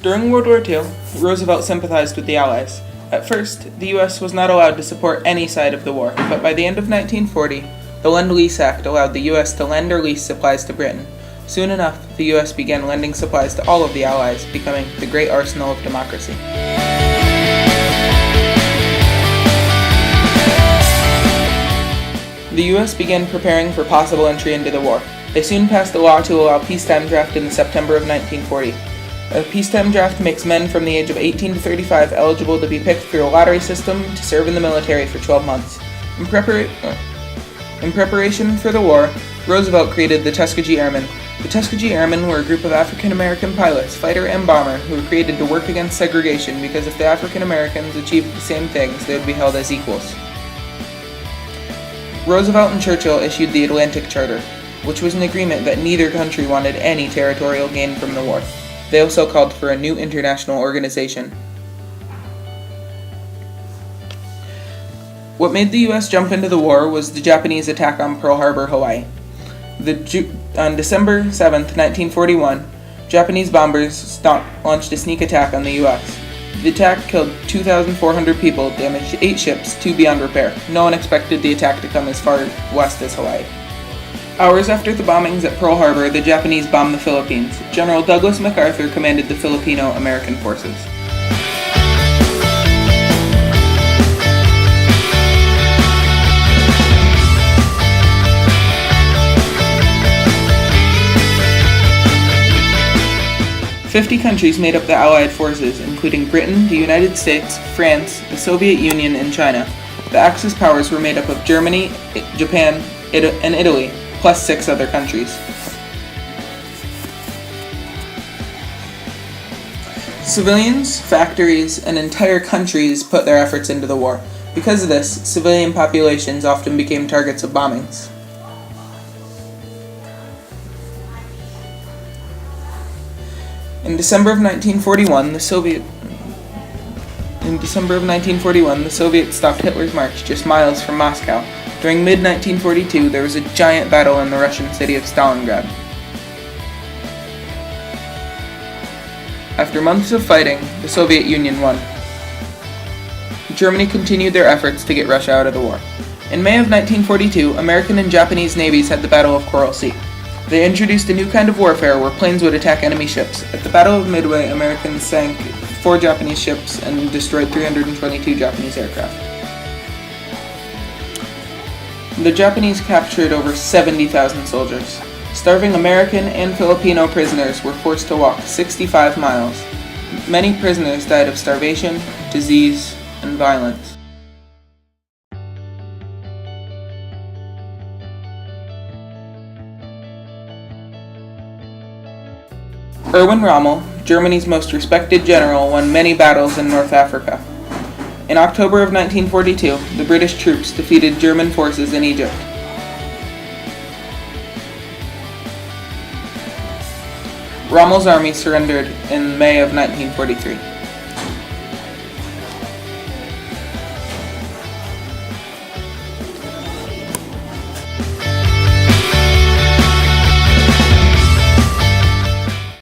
During World War II, Roosevelt sympathized with the Allies. At first, the U.S. was not allowed to support any side of the war, but by the end of 1940, the Lend-Lease Act allowed the U.S. to lend or lease supplies to Britain. Soon enough, the U.S. began lending supplies to all of the Allies, becoming the great arsenal of democracy. The U.S. began preparing for possible entry into the war. They soon passed a law to allow peacetime draft in September of 1940. A peacetime draft makes men from the age of 18 to 35 eligible to be picked through a lottery system to serve in the military for 12 months. In preparation for the war, Roosevelt created the Tuskegee Airmen. The Tuskegee Airmen were a group of African-American pilots, fighter and bomber, who were created to work against segregation because if the African-Americans achieved the same things, they would be held as equals. Roosevelt and Churchill issued the Atlantic Charter, which was an agreement that neither country wanted any territorial gain from the war. They also called for a new international organization. What made the U.S. jump into the war was the Japanese attack on Pearl Harbor, Hawaii. On December 7, 1941, Japanese bombers launched a sneak attack on the U.S. The attack killed 2,400 people, damaged 8 ships, 2 beyond repair. No one expected the attack to come as far west as Hawaii. Hours after the bombings at Pearl Harbor, the Japanese bombed the Philippines. General Douglas MacArthur commanded the Filipino-American forces. "50 countries made up the Allied forces, including Britain, the United States, France, the Soviet Union, and China. The Axis powers were made up of Germany, Japan, and Italy, plus 6 other countries. Civilians, factories, and entire countries put their efforts into the war. Because of this, civilian populations often became targets of bombings. In December of 1941, the Soviets stopped Hitler's march just miles from Moscow. During mid-1942, there was a giant battle in the Russian city of Stalingrad. After months of fighting, the Soviet Union won. Germany continued their efforts to get Russia out of the war. In May of 1942, American and Japanese navies had the Battle of Coral Sea. They introduced a new kind of warfare where planes would attack enemy ships. At the Battle of Midway, Americans sank 4 Japanese ships and destroyed 322 Japanese aircraft. The Japanese captured over 70,000 soldiers. Starving American and Filipino prisoners were forced to walk 65 miles. Many prisoners died of starvation, disease, and violence. Erwin Rommel, Germany's most respected general, won many battles in North Africa. In October of 1942, the British troops defeated German forces in Egypt. Rommel's army surrendered in May of 1943.